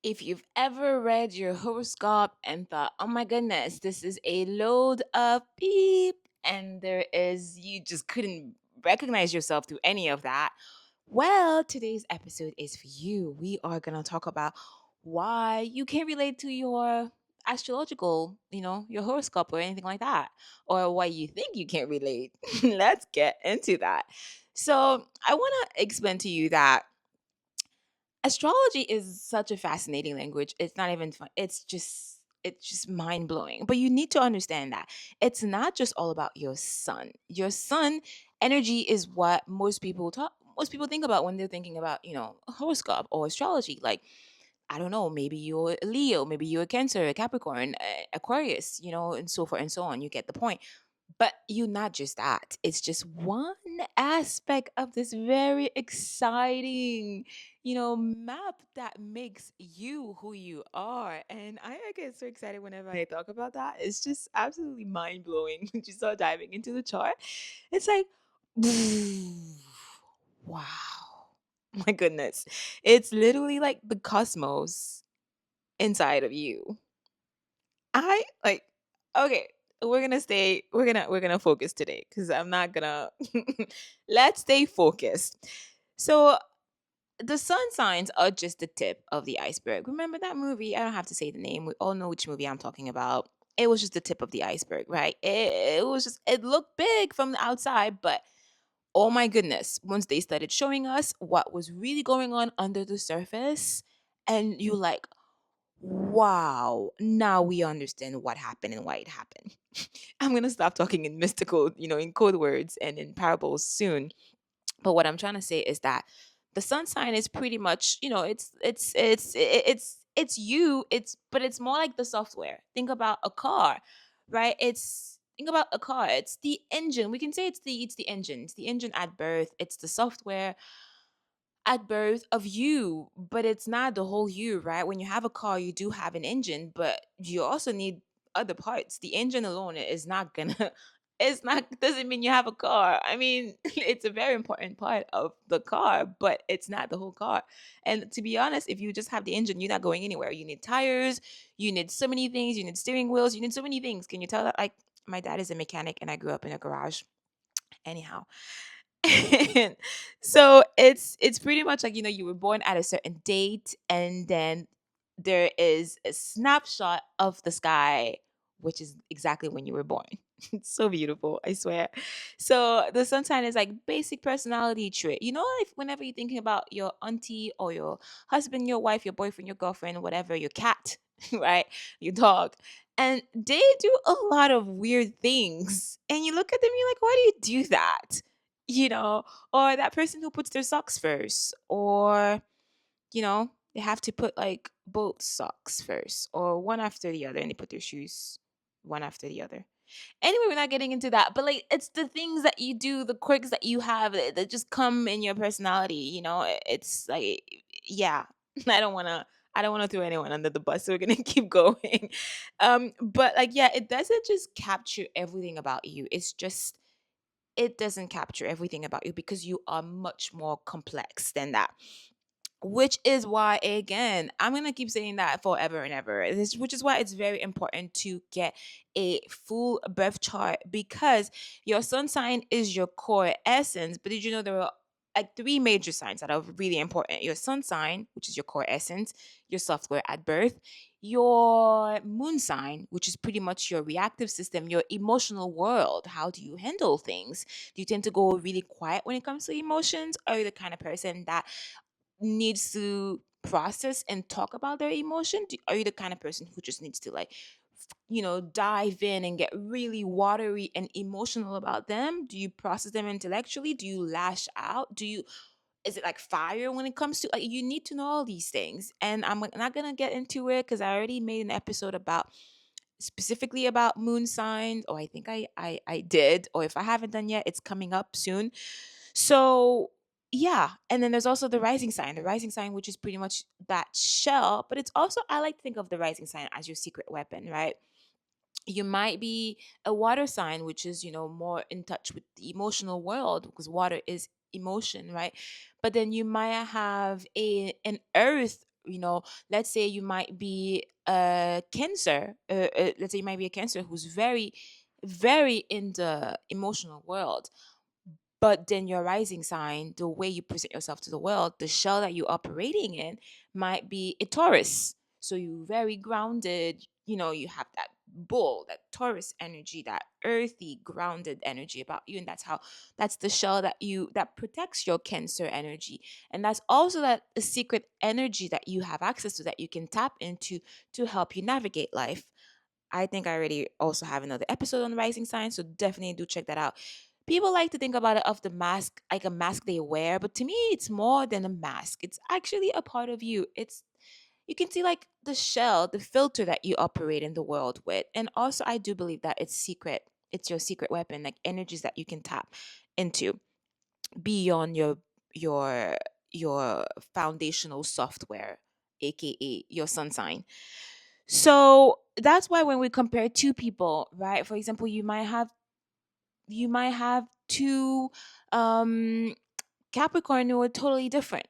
If you've ever read your horoscope and thought, oh my goodness, this is a load of beep, and you just couldn't recognize yourself through any of that, well, today's episode is for you. We are going to talk about why you can't relate to your astrological, your horoscope or anything like that, or why you think you can't relate. Let's get into that. So, I want to explain to you that astrology is such a fascinating language. It's not even fun. It's just mind blowing. But you need to understand that it's not just all about your sun. Your sun energy is what most people think about when they're thinking about, horoscope or astrology. Like, I don't know, maybe you're a Leo, maybe you're a Cancer, a Capricorn, Aquarius, and so forth and so on. You get the point. But you're not just that. It's just one aspect of this very exciting, map that makes you who you are. And I get so excited whenever I talk about that. It's just absolutely mind blowing. Just start diving into the chart. It's like, wow. My goodness. It's literally like the cosmos inside of you. I like okay, we're gonna focus today because I'm not gonna let's stay focused. So the sun signs are just the tip of the iceberg. Remember that movie? I don't have to say the name. We all know which movie I'm talking about. It was just the tip of the iceberg, right? It looked big from the outside, but oh my goodness, once they started showing us what was really going on under the surface, and you like, wow, now we understand what happened and why it happened. I'm going to stop talking in mystical, in code words and in parables soon. But what I'm trying to say is that the sun sign is pretty much, it's you, but it's more like the software. Think about a car, right? Think about a car. It's the engine. We can say it's the engine. It's the engine at birth. It's the software at birth of you, but it's not the whole you, right? When you have a car, you do have an engine, but you also need other parts. The engine alone is not gonna it's not doesn't mean you have a car. I mean, it's a very important part of the car, but it's not the whole car. And to be honest, if you just have the engine, you're not going anywhere. You need tires, you need so many things, you need steering wheels, you need so many things. Can you tell that? Like, my dad is a mechanic and I grew up in a garage. Anyhow, and so it's pretty much like, you were born at a certain date, and then there is a snapshot of the sky, which is exactly when you were born. It's so beautiful, I swear. So the sun sign is like basic personality trait. If whenever you're thinking about your auntie or your husband, your wife, your boyfriend, your girlfriend, whatever, your cat, right, your dog, and they do a lot of weird things, and you look at them, you're like, why do you do that? you know, or that person who puts their socks first, or, they have to put like both socks first or one after the other, and they put their shoes one after the other. Anyway, we're not getting into that, but like, it's the things that you do, the quirks that you have that just come in your personality, it's like, yeah, I don't want to. I don't want to throw anyone under the bus, so we're gonna keep going. But like, yeah, it doesn't just capture everything about you. It doesn't capture everything about you because you are much more complex than that. Which is why, again, I'm gonna keep saying that forever and ever. Which is why it's very important to get a full birth chart, because your sun sign is your core essence. But did you know there are like three major signs that are really important? Your sun sign, which is your core essence, your software at birth, your moon sign, which is pretty much your reactive system, your emotional world. How do you handle things? Do you tend to go really quiet when it comes to emotions? Are you the kind of person that needs to process and talk about their emotion? Are you the kind of person who just needs to, like, dive in and get really watery and emotional about them? Do you process them intellectually? Do you lash out? Is it like fire when it comes to, like, you need to know all these things, and I'm not gonna get into it because I already made an episode about specifically about moon signs, or I think I did, or if I haven't done yet, it's coming up soon. So yeah, and then there's also the rising sign, which is pretty much that shell, but it's also, I like to think of the rising sign as your secret weapon, right? You might be a water sign, which is, more in touch with the emotional world, because water is emotion, right? But then you might have an earth You know, let's say you might be a cancer, let's say you might be a cancer who's very, very in the emotional world, but then your rising sign, the way you present yourself to the world, the shell that you're operating in might be a Taurus. So you're very grounded, you know, you have that bull, that Taurus energy, that earthy, grounded energy about you. And that's the shell that protects your Cancer energy. And that's also that a secret energy that you have access to, that you can tap into to help you navigate life. I think I already also have another episode on the rising sign, so definitely do check that out. People like to think about it of the mask, like a mask they wear, but to me, it's more than a mask. It's actually a part of you. It's You can see like the shell, the filter that you operate in the world with, and also I do believe that it's secret. It's your secret weapon, like energies that you can tap into beyond your your foundational software, aka your sun sign. So that's why when we compare two people, right? For example, you might have two um Capricorn who are totally different.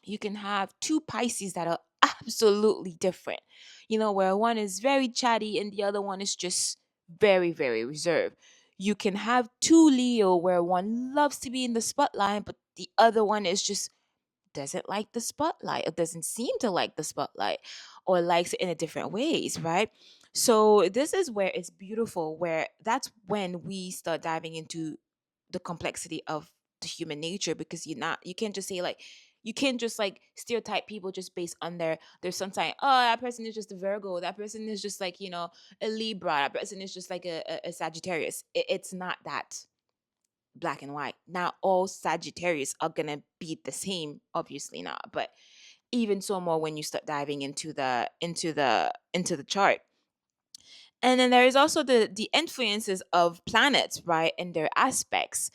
You can have two Pisces that are absolutely different. You know, where one is very chatty and the other one is just very, very reserved. You can have two Leo where one loves to be in the spotlight, but the other one is just doesn't like the spotlight or doesn't seem to like the spotlight or likes it in a different ways, right? So this is where it's beautiful, where that's when we start diving into the complexity of the human nature, because you can't just say like you can't just like stereotype people just based on their sun sign. Oh, that person is just a Virgo, that person is just like, a Libra, that person is just like a Sagittarius. It's not that black and white. Not all Sagittarius are gonna be the same, obviously not. But even so more when you start diving into the chart. And then there is also the influences of planets, right, and their aspects.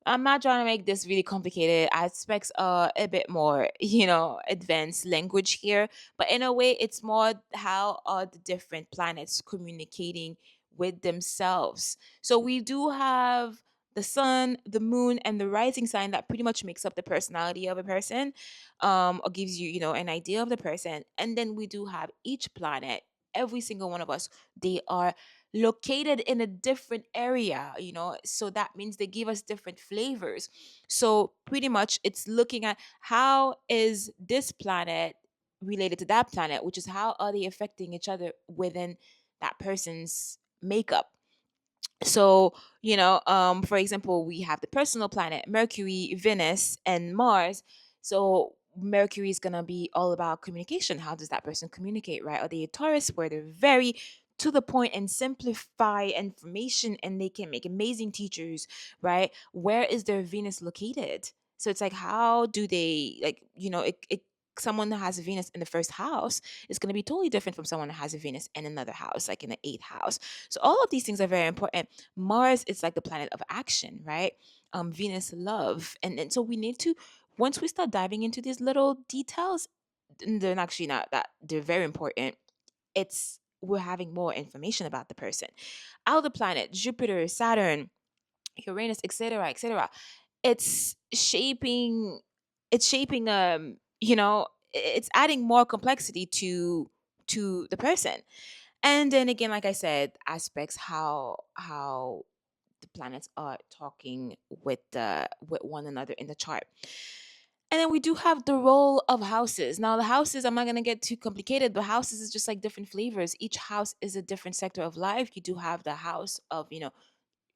I'm not trying to make this really complicated. Aspects are a bit more, advanced language here, but in a way, it's more how are the different planets communicating with themselves. So we do have the sun, the moon, and the rising sign that pretty much makes up the personality of a person, or gives you, an idea of the person. And then we do have each planet, every single one of us, they are located in a different area, so that means they give us different flavors. So pretty much it's looking at how is this planet related to that planet, which is how are they affecting each other within that person's makeup. So, for example, we have the personal planet, Mercury, Venus, and Mars. So Mercury is gonna be all about communication. How does that person communicate, right? Are they a Taurus, where they're very to the point and simplify information, and they can make amazing teachers, right? Where is their Venus located? So it's like, how do they, like, someone that has a Venus in the first house is going to be totally different from someone that has a Venus in another house, like in the eighth house. So all of these things are very important. Mars is like the planet of action, right? Venus, love. And so we need to, once we start diving into these little details, they're actually not that, they're very important. It's we're having more information about the person. Outer planet, Jupiter, Saturn, Uranus, etc., etc. It's shaping, it's adding more complexity to the person. And then again, like I said, aspects how the planets are talking with one another in the chart. And then we do have the role of houses. Now, the houses, I'm not going to get too complicated, but houses is just like different flavors. Each house is a different sector of life. You do have the house of,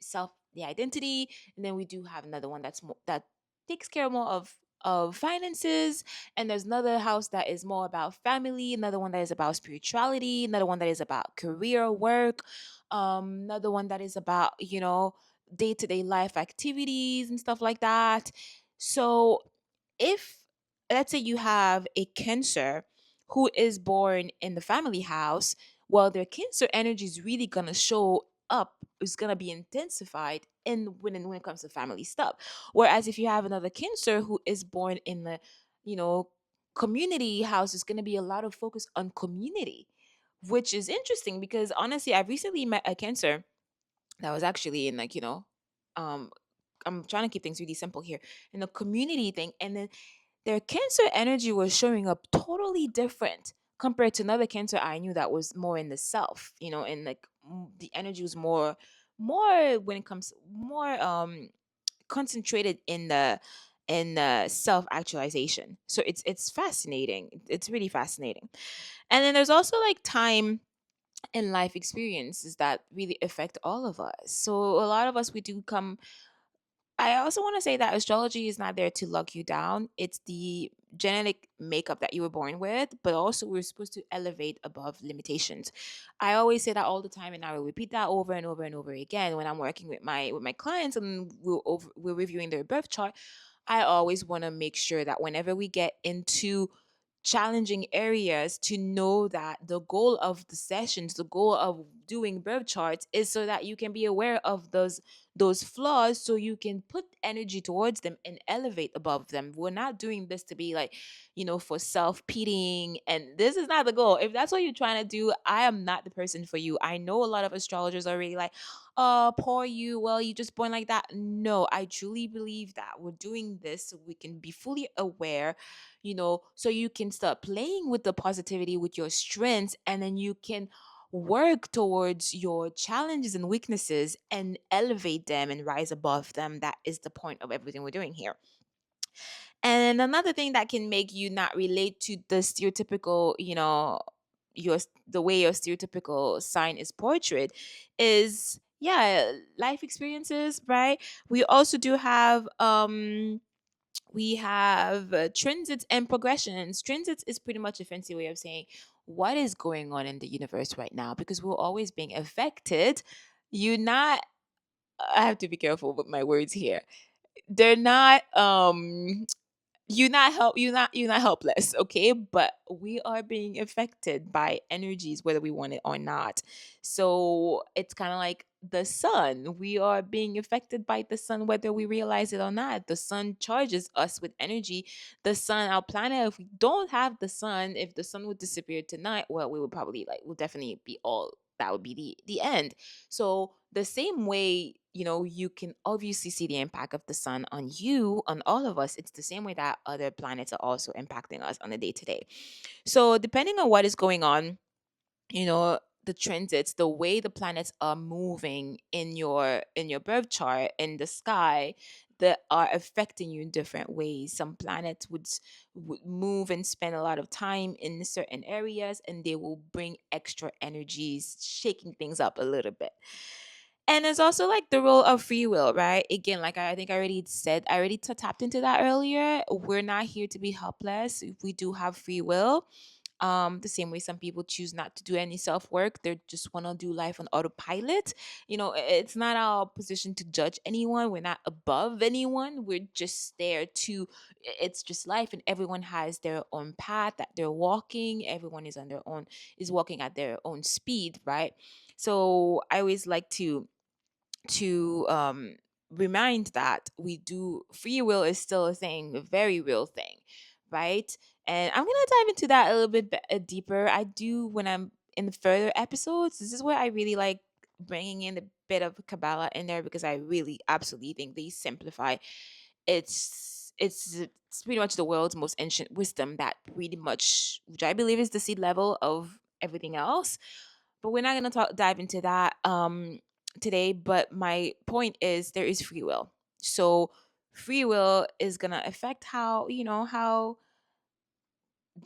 self, the identity, and then we do have another one that takes care more of finances, and there's another house that is more about family, another one that is about spirituality, another one that is about career work, another one that is about, day-to-day life activities and stuff like that. So if, let's say, you have a Cancer who is born in the family house, well, their Cancer energy is really gonna show up, is gonna be intensified when it comes to family stuff. Whereas if you have another Cancer who is born in the, you know, community house, is gonna be a lot of focus on community, which is interesting because honestly, I've recently met a Cancer that was actually in, like, um I'm trying to keep things really simple here, in the community thing, and then their Cancer energy was showing up totally different compared to another Cancer I knew that was more in the self, and like the energy was more when it comes more concentrated in the self actualization. So it's fascinating. It's really fascinating. And then there's also like time and life experiences that really affect all of us. So a lot of us, we do come. I also want to say that astrology is not there to lock you down. It's the genetic makeup that you were born with, but also we're supposed to elevate above limitations. I always say that all the time, and I will repeat that over and over and over again when I'm working with my clients and we're reviewing their birth chart. I always want to make sure that whenever we get into challenging areas, to know that the goal of the sessions, the goal of doing birth charts, is so that you can be aware of those flaws, so you can put energy towards them and elevate above them. We're not doing this to be like, for self-pitying, and this is not the goal. If that's what you're trying to do, I am not the person for you. I know a lot of astrologers are really like, oh, poor you, well, you just born like that. No, I truly believe that we're doing this so we can be fully aware, so you can start playing with the positivity, with your strengths, and then you can work towards your challenges and weaknesses and elevate them and rise above them. That is the point of everything we're doing here. And another thing that can make you not relate to the stereotypical, the way your stereotypical sign is portrayed is, yeah, life experiences, right? We also do have transits and progressions. Transits is pretty much a fancy way of saying what is going on in the universe right now, because we're always being affected. You're not, I have to be careful with my words here. They're not you're not helpless, okay, but we are being affected by energies whether we want it or not. So it's kind of like the sun. We are being affected by the sun whether we realize it or not. The sun charges us with energy. The sun, our planet, if we don't have the sun, if the sun would disappear tonight, well, we would probably, like, we'll definitely be all, that would be the end. So the same way, you can obviously see the impact of the sun on you, on all of us. It's the same way that other planets are also impacting us on a day to day. So depending on what is going on, the transits, the way the planets are moving in your birth chart in the sky, that are affecting you in different ways. Some planets would move and spend a lot of time in certain areas, and they will bring extra energies, shaking things up a little bit. And there's also like the role of free will, right? Again, like I think I already said, I already tapped into that earlier. We're not here to be helpless. We do have free will. The same way some people choose not to do any self work, they just want to do life on autopilot. It's not our position to judge anyone. We're not above anyone. We're just there to, it's just life, and everyone has their own path that they're walking. Everyone is walking at their own speed, right? So I always like to remind that we do, free will is still a thing, a very real thing, right? And I'm gonna dive into that a little bit deeper. I do, when I'm in the further episodes. This is where I really like bringing in a bit of Kabbalah in there, because I really absolutely think they simplify. It's pretty much the world's most ancient wisdom, that pretty much, which I believe is the seed level of everything else. But we're not going to dive into that today. But my point is, there is free will. So free will is going to affect how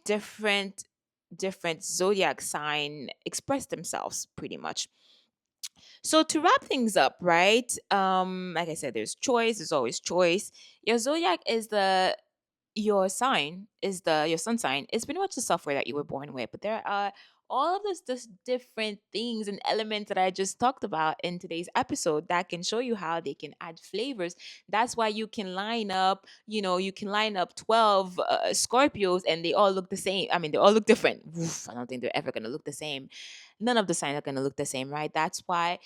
different zodiac sign express themselves, pretty much. So to wrap things up, right? Like I said, there's choice. There's always choice. Your zodiac is your sign is your sun sign is pretty much the software that you were born with, but there are all of this different things and elements that I just talked about in today's episode that can show you how they can add flavors. That's why you can line up, 12 Scorpios, and they all look the same. I mean, they all look different. Oof, I don't think they're ever going to look the same. None of the signs are going to look the same, right? That's why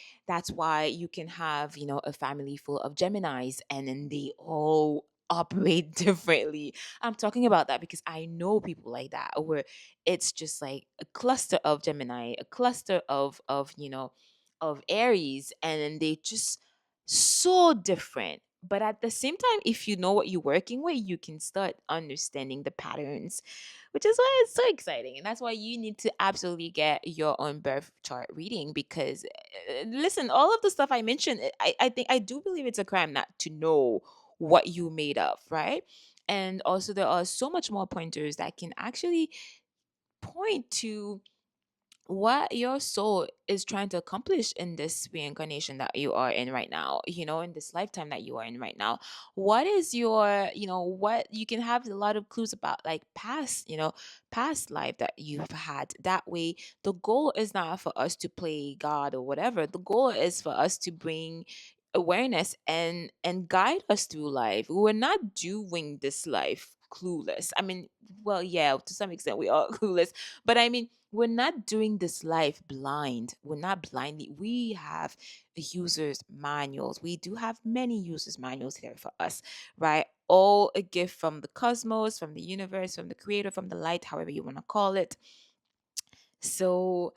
you can have, a family full of Geminis, and then they all operate differently. I'm talking about that because I know people like that, where it's just like a cluster of Gemini, a cluster of Aries, and then they just so different, But at the same time, if you know what you're working with, you can start understanding the patterns, which is why it's so exciting. And that's why you need to absolutely get your own birth chart reading because, listen, all of the stuff I mentioned, I think I do believe it's a crime not to know what you made of, right? And also, there are so much more pointers that can actually point to what your soul is trying to accomplish in this reincarnation that you are in right now, in this lifetime that you are in right now. What is your, what you can have a lot of clues about, like past, past life that you've had. That way, the goal is not for us to play God or whatever. The goal is for us to bring awareness and guide us through life. We're not doing this life clueless. I mean, well, yeah, to some extent we are clueless, but I mean, we're not doing this life blind. We're not blindly. We have users manuals. We do have many users manuals here for us, right? All a gift from the cosmos, from the universe, from the creator, from the light, however you want to call it. So,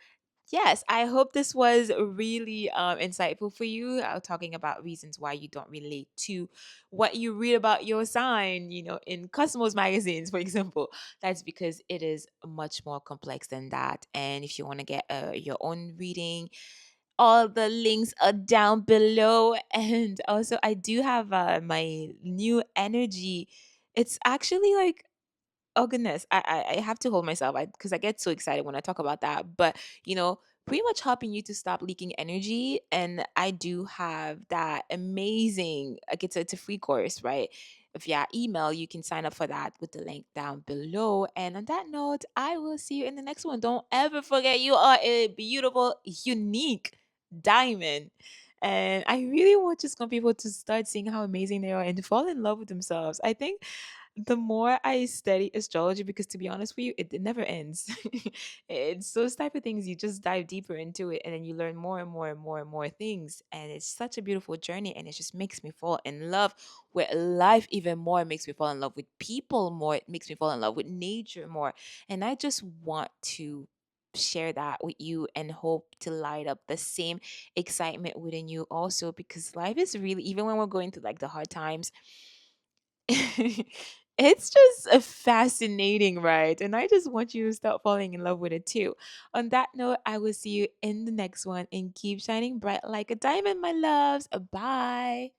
yes, I hope this was really insightful for you. Talking about reasons why you don't relate to what you read about your sign, in Cosmos magazines, for example. That's because it is much more complex than that. And if you want to get your own reading, all the links are down below. And also, I do have my new energy. It's actually like, oh goodness, I have to hold myself because I get so excited when I talk about that. But pretty much helping you to stop leaking energy. And I do have that amazing, like it's a free course, right? Via email, you can sign up for that with the link down below. And on that note, I will see you in the next one. Don't ever forget you are a beautiful, unique diamond. And I really want just some people to start seeing how amazing they are and fall in love with themselves. I think the more I study astrology, because to be honest with you, it never ends. It's those type of things you just dive deeper into it, and then you learn more and more and more and more things. And it's such a beautiful journey, and it just makes me fall in love with life even more. It makes me fall in love with people more. It makes me fall in love with nature more. And I just want to share that with you and hope to light up the same excitement within you also, because life is really, even when we're going through like the hard times, it's just a fascinating ride, and I just want you to start falling in love with it too. On that note, I will see you in the next one and keep shining bright like a diamond, my loves. Bye.